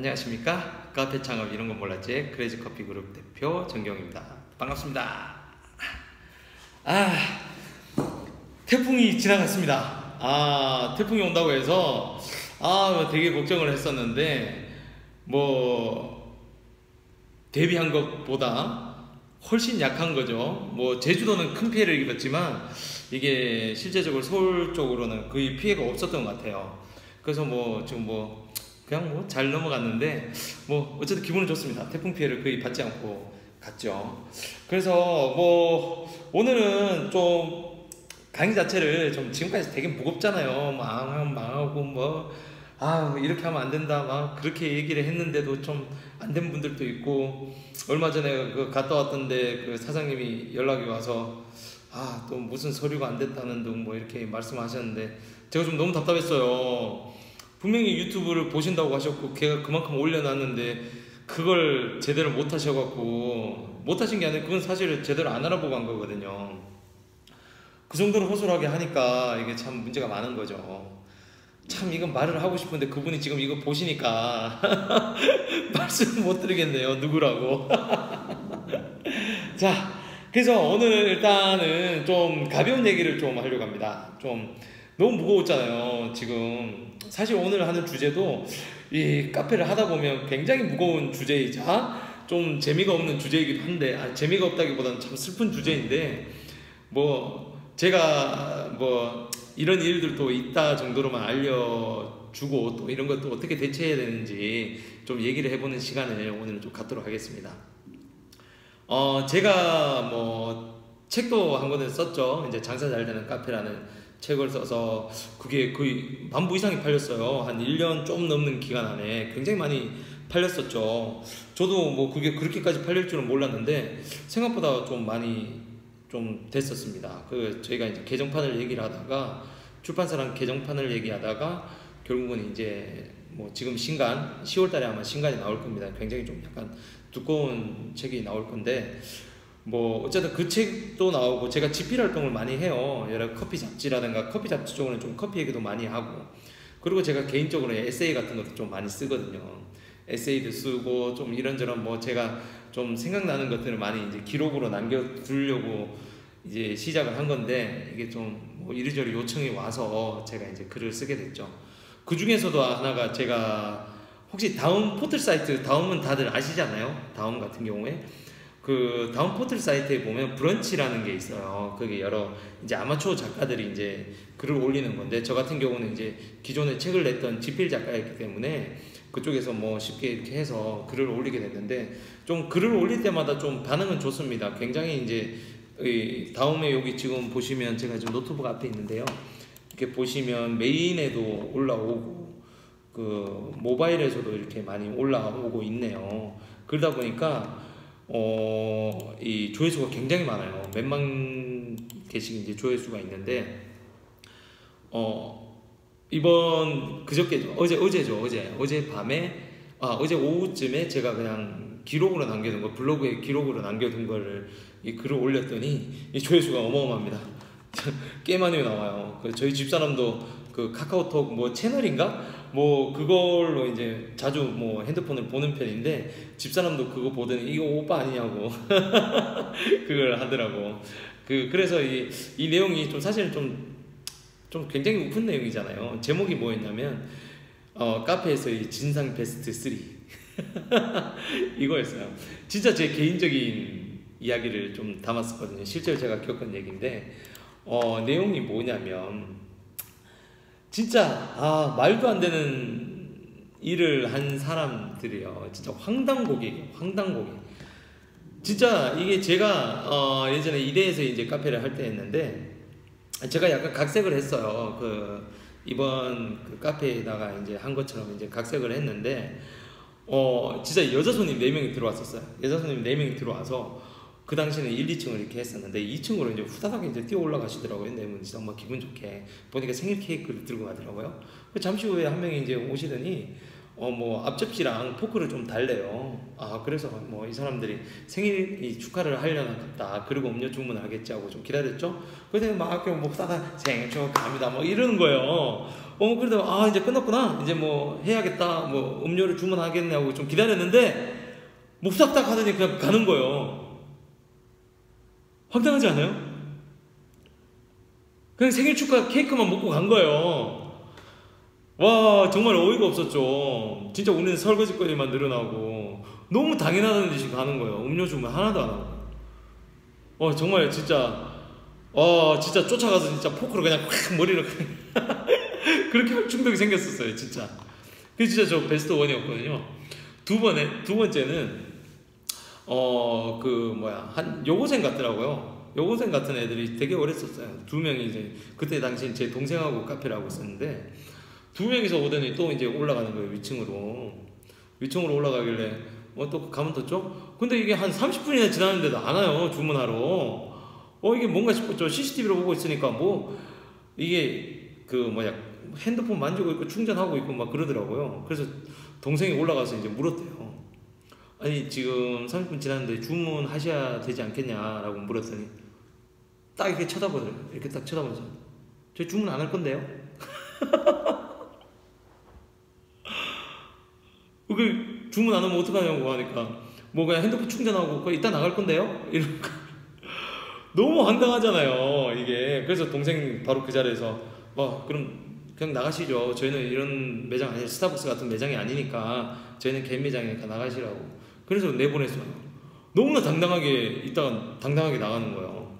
안녕하십니까? 카페 창업 이런 건 몰랐지? 크레이지 커피 그룹 대표 정경입니다. 반갑습니다. 태풍이 지나갔습니다. 태풍이 온다고 해서 되게 걱정을 했었는데 대비한 것보다 훨씬 약한 거죠. 제주도는 큰 피해를 입었지만 이게 실제적으로 서울 쪽으로는 거의 피해가 없었던 것 같아요. 그래서 지금 그냥 잘 넘어갔는데 어쨌든 기분은 좋습니다. 태풍 피해를 거의 받지 않고 갔죠. 그래서 오늘은 좀 강의 자체를 좀 지금까지 되게 무겁잖아요. 망하고 이렇게 하면 안 된다 그렇게 얘기를 했는데도 좀 안 된 분들도 있고, 얼마 전에 갔다 왔던데 그 사장님이 연락이 와서 또 무슨 서류가 안 됐다는 등 이렇게 말씀하셨는데 제가 좀 너무 답답했어요. 분명히 유튜브를 보신다고 하셨고 걔가 그만큼 올려놨는데 그걸 제대로 못 하셔갖고, 못 하신 게 아니라 그건 사실 제대로 안 알아보고 한 거거든요. 그 정도로 허술하게 하니까 이게 참 문제가 많은 거죠. 참 이건 말을 하고 싶은데 그분이 지금 이거 보시니까 말씀을 못 드리겠네요. 누구라고. 자, 그래서 오늘 일단은 좀 가벼운 얘기를 좀 하려고 합니다. 좀 너무 무거웠잖아요. 지금 사실 오늘 하는 주제도 이 카페를 하다 보면 굉장히 무거운 주제이자 좀 재미가 없는 주제이기도 한데, 재미가 없다기보다는 참 슬픈 주제인데 제가 이런 일들도 있다 정도로만 알려주고 또 이런 것도 어떻게 대처해야 되는지 좀 얘기를 해보는 시간을 오늘 좀 갖도록 하겠습니다. 제가 책도 한 권을 썼죠. 이제 장사 잘 되는 카페라는 책을 써서 그게 거의 10,000부 이상이 팔렸어요. 한 1년 좀 넘는 기간 안에 굉장히 많이 팔렸었죠. 저도 그게 그렇게까지 팔릴 줄은 몰랐는데 생각보다 좀 많이 좀 됐었습니다. 저희가 이제 개정판을 얘기를 하다가, 출판사랑 개정판을 얘기하다가 결국은 이제 지금 신간 10월달에 아마 신간이 나올 겁니다. 굉장히 좀 약간 두꺼운 책이 나올 건데 어쨌든 그 책도 나오고, 제가 집필 활동을 많이 해요. 여러 커피 잡지라든가, 커피 잡지 쪽으로는 좀 커피 얘기도 많이 하고, 그리고 제가 개인적으로 에세이 같은 것도 좀 많이 쓰거든요. 에세이도 쓰고 좀 이런저런 제가 좀 생각나는 것들을 많이 이제 기록으로 남겨두려고 이제 시작을 한 건데, 이게 좀 이리저리 요청이 와서 제가 이제 글을 쓰게 됐죠. 그 중에서도 하나가, 제가 혹시 다음 포털 사이트, 다음은 다들 아시잖아요. 다음 같은 경우에 다음 포털 사이트에 보면 브런치라는 게 있어요. 그게 여러 이제 아마추어 작가들이 이제 글을 올리는 건데, 저 같은 경우는 이제 기존에 책을 냈던 집필 작가였기 때문에 그쪽에서 쉽게 이렇게 해서 글을 올리게 됐는데, 좀 글을 올릴 때마다 좀 반응은 좋습니다. 굉장히 이제 다음에 여기 지금 보시면, 제가 지금 노트북 앞에 있는데요. 이렇게 보시면 메인에도 올라오고 모바일에서도 이렇게 많이 올라오고 있네요. 그러다 보니까 이 조회수가 굉장히 많아요. 몇만 개씩 이제 조회수가 있는데, 이번 그저께죠. 어제 밤에, 어제 오후쯤에 제가 그냥 기록으로 남겨둔 거, 블로그에 기록으로 남겨둔 거를 이 글을 올렸더니 이 조회수가 어마어마합니다. 꽤 많이 나와요. 저희 집사람도 카카오톡 채널인가? 그걸로 이제 자주 핸드폰을 보는 편인데, 집사람도 그거 보더니 이거 오빠 아니냐고 그걸 하더라고. 그래서 이 내용이 좀 사실 좀 굉장히 우픈 내용이잖아요. 제목이 뭐였냐면 카페에서의 진상 베스트 3 이거였어요. 진짜 제 개인적인 이야기를 좀 담았었거든요. 실제로 제가 겪은 얘기인데, 내용이 뭐냐면, 진짜 말도 안 되는 일을 한 사람들이요. 진짜 황당고객이에요. 황당고객. 진짜 이게 제가 예전에 이대에서 이제 카페를 할 때 했는데, 제가 약간 각색을 했어요. 이번 카페에다가 이제 한 것처럼 이제 각색을 했는데, 진짜 여자 손님 4명이 들어왔었어요. 여자 손님 4명이 들어와서 그 당시에는 1, 2층을 이렇게 했었는데 2층으로 이제 후다닥 이제 뛰어 올라가시더라고요. 네 분이 정말 기분 좋게 보니까 생일 케이크를 들고 가더라고요. 잠시 후에 한 명이 이제 오시더니 뭐 앞접시랑 포크를 좀 달래요. 아 그래서 뭐 이 사람들이 생일 축하를 하려나 보다. 그리고 음료 주문하겠지 하고 좀 기다렸죠. 그때 막 뭐 싸다 생일 축하합니다 뭐 이러는 거예요. 그래도 아 이제 끝났구나 이제 뭐 해야겠다 뭐 음료를 주문하겠네 하고 좀 기다렸는데 묵싹딱 하더니 그냥 가는 거예요. 황당하지 않아요? 그냥 생일 축하 케이크만 먹고 간 거예요. 와 정말 어이가 없었죠. 진짜 우리는 설거지거리만 늘어나고 너무 당연하다는 듯이 가는 거예요. 음료 주문 하나도 안 하고. 정말 진짜 진짜 쫓아가서 진짜 포크로 그냥 확 머리를 그렇게 할 충동이 생겼었어요 진짜. 그게 진짜 저 베스트 원이었거든요. 두 번째는 한 여고생 같더라고요. 여고생 같은 애들이 되게 어렸었어요. 두 명이 이제 그때 당시 제 동생하고 카페를 하고 있었는데 두 명이서 오더니 또 이제 올라가는 거예요. 위층으로 올라가길래 또 가면 떴죠. 근데 이게 한 30분이나 지났는데도 안 와요. 주문하러. 이게 뭔가 싶었죠. CCTV로 보고 있으니까 뭐 이게 핸드폰 만지고 있고 충전하고 있고 막 그러더라고요. 그래서 동생이 올라가서 이제 물었대요. 아니 지금 30분 지났는데 주문하셔야 되지 않겠냐라고 물었더니 딱 이렇게 쳐다보더라고요. 이렇게 딱 쳐다보면서 저 주문 안 할 건데요? 그 주문 안 하면 어떡하냐고 하니까 뭐 그냥 핸드폰 충전하고 그거 이따 나갈 건데요? 이러니까 너무 황당하잖아요 이게. 그래서 동생 바로 그 자리에서 그럼 그냥 나가시죠. 저희는 이런 매장 아니 스타벅스 같은 매장이 아니니까 저희는 개인 매장이니까 나가시라고. 그래서 내보냈어요. 너무나 당당하게 있다가 당당하게 나가는 거예요.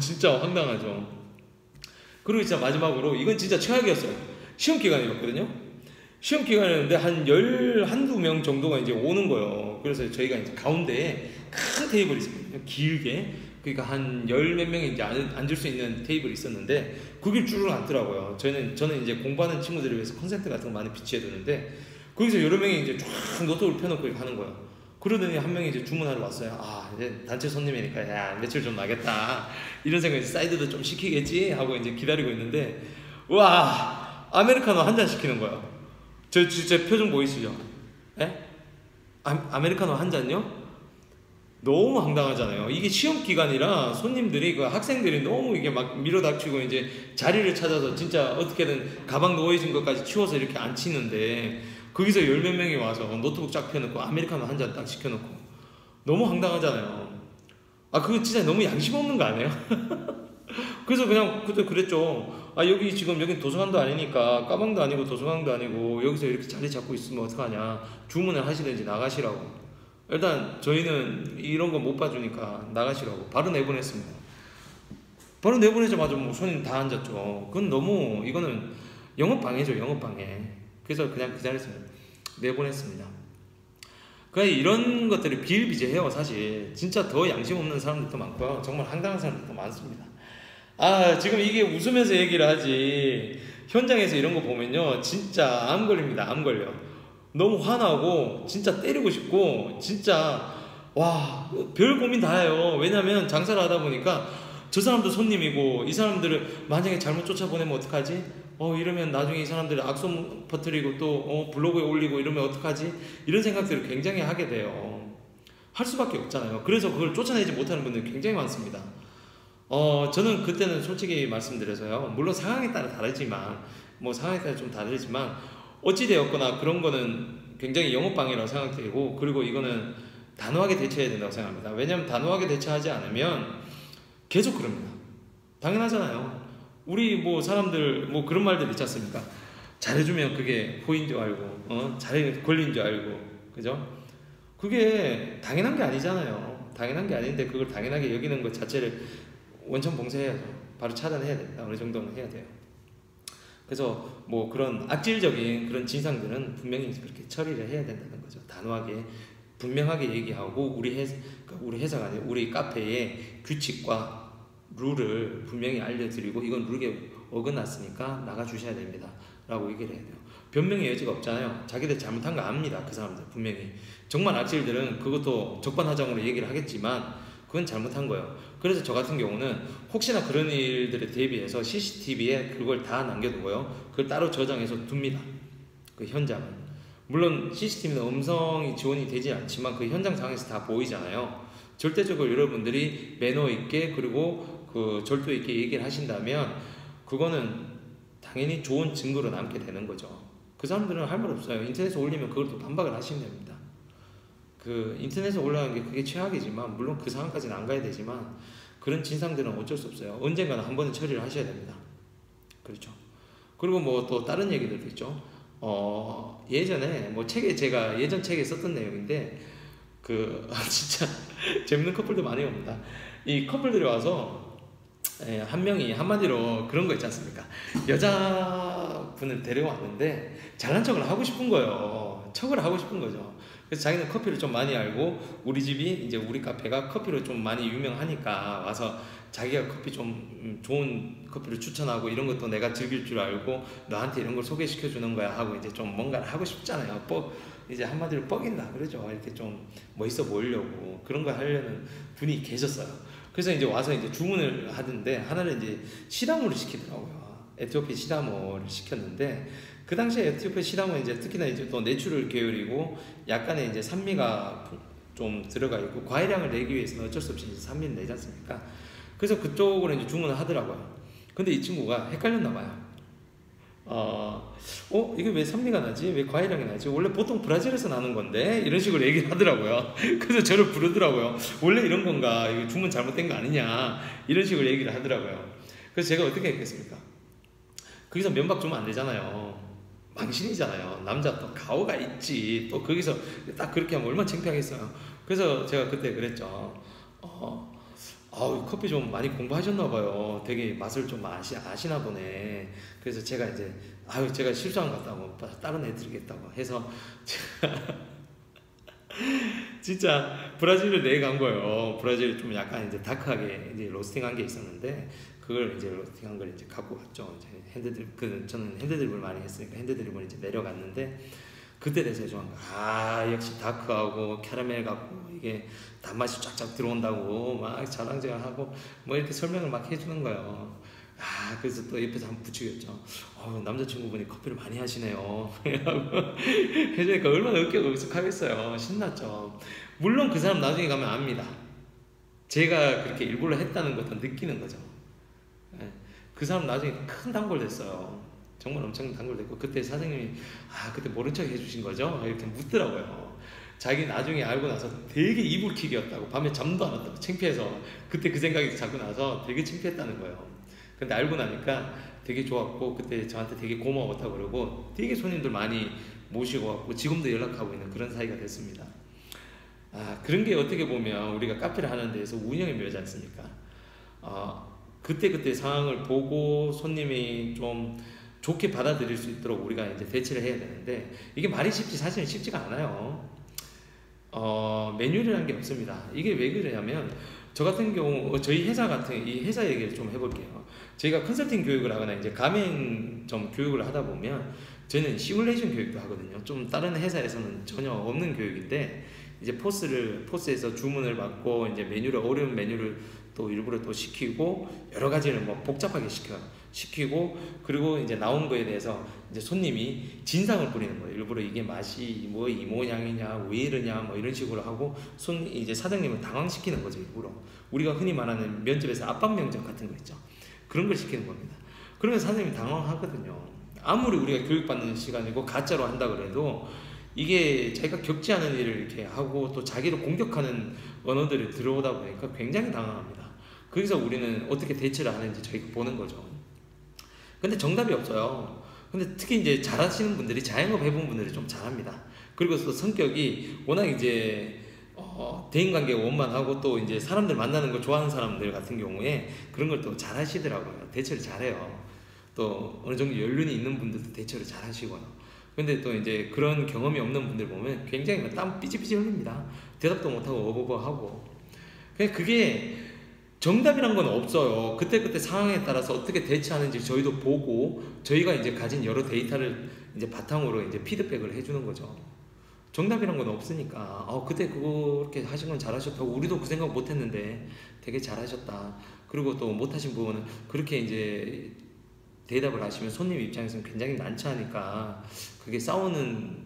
진짜 황당하죠. 그리고 진짜 마지막으로 이건 진짜 최악이었어요. 시험 기간이었거든요. 시험 기간이었는데 한두 명 정도가 이제 오는 거예요. 그래서 저희가 이제 가운데에 큰 테이블이 있었거든요. 길게. 그러니까 한 열 몇 명이 이제 앉을 수 있는 테이블이 있었는데 그게 줄을 앉더라고요. 저는 이제 공부하는 친구들을 위해서 콘센트 같은 거 많이 비치해 두는데 거기서 여러 명이 이제 쫙 노트북을 펴놓고 이렇게 하는 거예요. 그러더니 한 명이 이제 주문하러 왔어요. 이제 단체 손님이니까 야 매출 좀 나겠다 이런 생각에 사이드도 좀 시키겠지 하고 이제 기다리고 있는데 와 아메리카노 한 잔 시키는 거예요. 저 진짜 표정 보이시죠? 예? 아메리카노 한 잔요? 너무 황당하잖아요. 이게 시험 기간이라 손님들이 학생들이 너무 이게 막 밀어닥치고 이제 자리를 찾아서 진짜 어떻게든 가방 놓여진 것까지 치워서 이렇게 앉히는데 거기서 열 몇 명이 와서 노트북 쫙 펴놓고 아메리카노 한 잔 딱 시켜놓고 너무 황당하잖아요. 그거 진짜 너무 양심 없는 거 아니에요? 그래서 그냥 그때 그랬죠. 여기 지금 여긴 도서관도 아니니까 가방도 아니고 도서관도 아니고 여기서 이렇게 자리 잡고 있으면 어떡하냐. 주문을 하시든지 나가시라고. 일단 저희는 이런 거 못 봐주니까 나가시라고 바로 내보냈습니다. 바로 내보내자마자 뭐 손님 다 앉았죠. 그건 너무 이거는 영업방해죠. 영업방해. 그래서 그냥 그 자리에서 내보냈습니다. 그러니까 이런 것들이 비일비재해요. 사실 진짜 더 양심 없는 사람들도 많고요. 정말 황당한 사람들도 많습니다. 지금 이게 웃으면서 얘기를 하지 현장에서 이런 거 보면요 진짜 암 걸립니다. 암 걸려. 너무 화나고 진짜 때리고 싶고 진짜 별 고민 다 해요. 왜냐면 장사를 하다 보니까 저 사람도 손님이고 이 사람들을 만약에 잘못 쫓아보내면 어떡하지? 이러면 나중에 이 사람들이 악성 퍼뜨리고 또 블로그에 올리고 이러면 어떡하지? 이런 생각들을 굉장히 하게 돼요. 할 수밖에 없잖아요. 그래서 그걸 쫓아내지 못하는 분들이 굉장히 많습니다. 저는 그때는 솔직히 말씀드려서요. 물론 상황에 따라 다르지만 상황에 따라 좀 다르지만 어찌되었거나 그런 거는 굉장히 영업방해라고 생각되고 그리고 이거는 단호하게 대처해야 된다고 생각합니다. 왜냐하면 단호하게 대처하지 않으면 계속 그럽니다. 당연하잖아요. 우리 사람들 그런 말들 있지 않습니까? 잘해주면 그게 호인 줄 알고 잘 걸린 줄 알고 그죠? 그게 당연한 게 아니잖아요. 당연한 게 아닌데 그걸 당연하게 여기는 것 자체를 원천 봉쇄해야죠. 바로 차단해야 된다. 어느 정도는 해야 돼요. 그래서 그런 악질적인 그런 진상들은 분명히 그렇게 처리를 해야 된다는 거죠. 단호하게 분명하게 얘기하고 우리 회사가 아니라 우리 카페의 규칙과 룰을 분명히 알려드리고 이건 룰에 어긋났으니까 나가주셔야 됩니다 라고 얘기를 해야 돼요. 변명의 여지가 없잖아요. 자기들 잘못한 거 압니다. 그 사람들 분명히. 정말 악질들은 그것도 적반하장으로 얘기를 하겠지만 그건 잘못한 거예요. 그래서 저 같은 경우는 혹시나 그런 일들에 대비해서 CCTV에 그걸 다 남겨두고요. 그걸 따로 저장해서 둡니다. 그 현장은. 물론 CCTV는 음성이 지원이 되지 않지만 그 현장 상황에서 다 보이잖아요. 절대적으로 여러분들이 매너 있게 그리고 그 절도 있게 얘기를 하신다면 그거는 당연히 좋은 증거로 남게 되는 거죠. 그 사람들은 할 말 없어요. 인터넷에 올리면 그걸 또 반박을 하시면 됩니다. 그 인터넷에 올라가는 게 그게 최악이지만 물론 그 상황까지는 안 가야 되지만 그런 진상들은 어쩔 수 없어요. 언젠가는 한 번은 처리를 하셔야 됩니다. 그렇죠. 그리고 뭐 또 다른 얘기들도 있죠. 예전에 뭐 책에 제가 예전 책에 썼던 내용인데 그 진짜 재밌는 커플도 많이 옵니다. 이 커플들이 와서 한 명이 한마디로 그런 거 있지 않습니까? 여자분을 데려왔는데 잘난 척을 하고 싶은 거예요. 척을 하고 싶은 거죠. 그래서 자기는 커피를 좀 많이 알고 우리 집이 이제 우리 카페가 커피로 좀 많이 유명하니까 와서 자기가 커피 좀 좋은 커피를 추천하고 이런 것도 내가 즐길 줄 알고 너한테 이런 걸 소개시켜 주는 거야 하고 이제 좀 뭔가를 하고 싶잖아요. 이제 한마디로 뻑인다 그러죠. 이렇게 좀 멋있어 보이려고 그런 거 하려는 분이 계셨어요. 그래서 이제 와서 이제 주문을 하던데 하나를 이제 시다모를 시키더라고요. 에티오피아 시다모를 시켰는데 그 당시에 에티오피아 시다모는 이제 특히나 이제 또 내추럴 계열이고 약간의 이제 산미가 좀 들어가 있고 과일향을 내기 위해서는 어쩔 수 없이 이제 산미를 내지 않습니까? 그래서 그쪽으로 이제 주문을 하더라고요. 근데 이 친구가 헷갈렸나 봐요. 이게 왜 산미가 나지? 왜 과일향이 나지? 원래 보통 브라질에서 나는 건데 이런 식으로 얘기를 하더라고요. 그래서 저를 부르더라고요. 원래 이런 건가? 이거 주문 잘못된 거 아니냐? 이런 식으로 얘기를 하더라고요. 그래서 제가 어떻게 했겠습니까? 거기서 면박 주면 안 되잖아요. 망신이잖아요. 남자 또 가오가 있지. 또 거기서 딱 그렇게 하면 얼마나 창피하겠어요. 그래서 제가 그때 그랬죠. 커피 좀 많이 공부하셨나 봐요. 되게 맛을 좀 아시나 보네. 그래서 제가 이제 제가 실수한 것 같다고 다른 애 드리겠다고 해서 제가 진짜 브라질을 내간 거예요. 브라질 좀 약간 이제 다크하게 이제 로스팅한 게 있었는데 그걸 이제 로스팅한 걸 이제 갖고 갔죠. 이제 저는 핸드드립을 많이 했으니까 핸드드립을 이제 내려갔는데 그때 돼서 좋아한 거. 역시 다크하고 캐러멜 같고 이게 단맛이 쫙쫙 들어온다고 막 자랑질하고 뭐 이렇게 설명을 막 해주는 거예요. 그래서 또 옆에서 한번 부추겼죠. 남자친구분이 커피를 많이 하시네요. 해주니까 얼마나 으쓱하겠어요. 신났죠. 물론 그 사람 나중에 가면 압니다. 제가 그렇게 일부러 했다는 것도 느끼는 거죠. 그 사람 나중에 큰 단골 됐어요. 정말 엄청 단골됐고 그때 사장님이 그때 모른 척 해주신 거죠? 이렇게 묻더라고요. 자기 나중에 알고 나서 되게 이불킥이었다고 밤에 잠도 안 왔다고 창피해서 그때 그 생각이 자꾸 나서 되게 창피했다는 거예요. 근데 알고 나니까 되게 좋았고 그때 저한테 되게 고마웠다고 그러고 되게 손님들 많이 모시고 왔고 지금도 연락하고 있는 그런 사이가 됐습니다. 그런 게 어떻게 보면 우리가 카페를 하는 데에서 운영의 묘지 않습니까? 그때 상황을 보고 손님이 좀 좋게 받아들일 수 있도록 우리가 이제 대처를 해야 되는데 이게 말이 쉽지 사실은 쉽지가 않아요. 매뉴얼이라는 게 없습니다. 이게 왜 그러냐면 저 같은 경우 저희 회사 같은 이 회사 얘기를 좀 해볼게요. 저희가 컨설팅 교육을 하거나 이제 가맹점 교육을 하다 보면 저는 시뮬레이션 교육도 하거든요. 좀 다른 회사에서는 전혀 없는 교육인데 이제 포스에서 주문을 받고 이제 어려운 메뉴를 또 일부러 또 시키고 여러 가지를 뭐 복잡하게 시키고 그리고 이제 나온 거에 대해서 이제 손님이 진상을 부리는 거예요. 일부러 이게 맛이 뭐 이 모양이냐 왜 이러냐 뭐 이런 식으로 하고 이제 사장님을 당황시키는 거죠. 일부러 우리가 흔히 말하는 면접에서 압박 면접 같은 거 있죠. 그런 걸 시키는 겁니다. 그러면 사장님이 당황하거든요. 아무리 우리가 교육받는 시간이고 가짜로 한다 그래도 이게 자기가 겪지 않은 일을 이렇게 하고 또 자기를 공격하는 언어들이 들어오다 보니까 굉장히 당황합니다. 거기서 우리는 어떻게 대처를 하는지 저희가 보는 거죠. 근데 정답이 없어요. 근데 특히 이제 잘하시는 분들이 자영업 해본 분들이 좀 잘합니다. 그리고 또 성격이 워낙 이제 대인관계 원만하고 또 이제 사람들 만나는 걸 좋아하는 사람들 같은 경우에 그런 걸 또 잘하시더라고요. 대처를 잘해요. 또 어느 정도 연륜이 있는 분들도 대처를 잘하시고요. 근데 또 이제 그런 경험이 없는 분들 보면 굉장히 땀 삐질삐질 흘립니다. 대답도 못하고 어버버하고. 그게 정답이란 건 없어요. 그때 상황에 따라서 어떻게 대처하는지 저희도 보고 저희가 이제 가진 여러 데이터를 이제 바탕으로 이제 피드백을 해주는 거죠. 정답이란 건 없으니까 그때 그렇게 하신 건 잘하셨다고 우리도 그 생각 못했는데 되게 잘하셨다. 그리고 또 못하신 부분은 그렇게 이제 대답을 하시면 손님 입장에서는 굉장히 난처하니까 그게 싸우는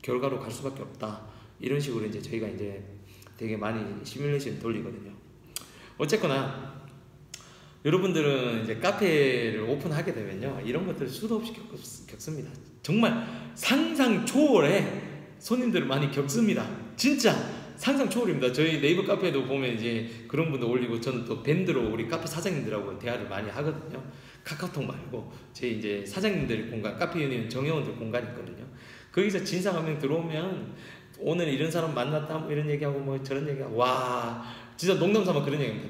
결과로 갈 수밖에 없다. 이런 식으로 이제 저희가 이제 되게 많이 시뮬레이션 돌리거든요. 어쨌거나 여러분들은 이제 카페를 오픈하게 되면요, 이런 것들을 수도 없이 겪습니다. 정말 상상 초월의 손님들을 많이 겪습니다. 진짜 상상 초월입니다. 저희 네이버 카페에도 보면 이제 그런 분들 올리고, 저는 또 밴드로 우리 카페 사장님들하고 대화를 많이 하거든요. 카카오톡 말고 저희 이제 사장님들 공간, 카페 유니온 정회원들 공간이 있거든요. 거기서 진상 한 명 들어오면 오늘 이런 사람 만났다 뭐 이런 얘기하고 뭐 저런 얘기하고, 와 진짜 농담 삼아 그런 얘기합니다.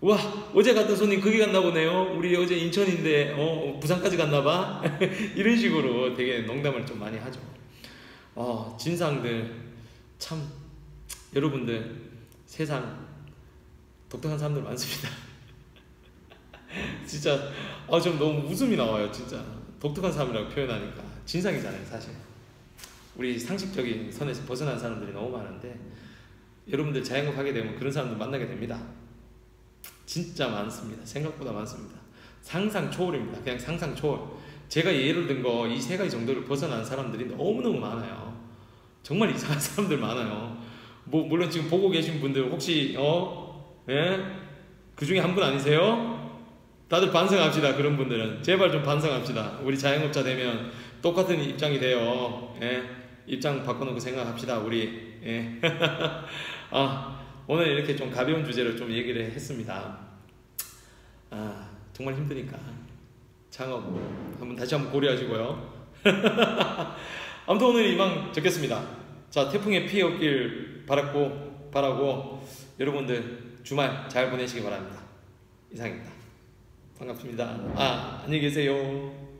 와 어제 갔던 손님 거기 갔나 보네요. 우리 어제 인천인데 부산까지 갔나 봐. 이런 식으로 되게 농담을 좀 많이 하죠. 진상들 참, 여러분들 세상 독특한 사람들 많습니다. 진짜 좀 너무 웃음이 나와요. 진짜 독특한 사람이라고 표현하니까 진상이잖아요. 사실 우리 상식적인 선에서 벗어난 사람들이 너무 많은데, 여러분들 자영업 하게 되면 그런 사람들 만나게 됩니다. 진짜 많습니다. 생각보다 많습니다. 상상 초월입니다. 그냥 상상 초월. 제가 예를 든 거 이 세 가지 정도를 벗어난 사람들이 너무너무 많아요. 정말 이상한 사람들 많아요. 뭐 물론 지금 보고 계신 분들 혹시 예? 그 중에 한 분 아니세요? 다들 반성합시다. 그런 분들은 제발 좀 반성합시다. 우리 자영업자 되면 똑같은 입장이 돼요. 예? 입장 바꿔놓고 생각합시다. 우리 예. 오늘 이렇게 좀 가벼운 주제로 좀 얘기를 했습니다. 정말 힘드니까 창업 다시 한번 고려하시고요. 아무튼 오늘 이만 적겠습니다. 자, 태풍에 피해 없길 바라고 여러분들 주말 잘 보내시기 바랍니다. 이상입니다. 반갑습니다. 안녕히 계세요.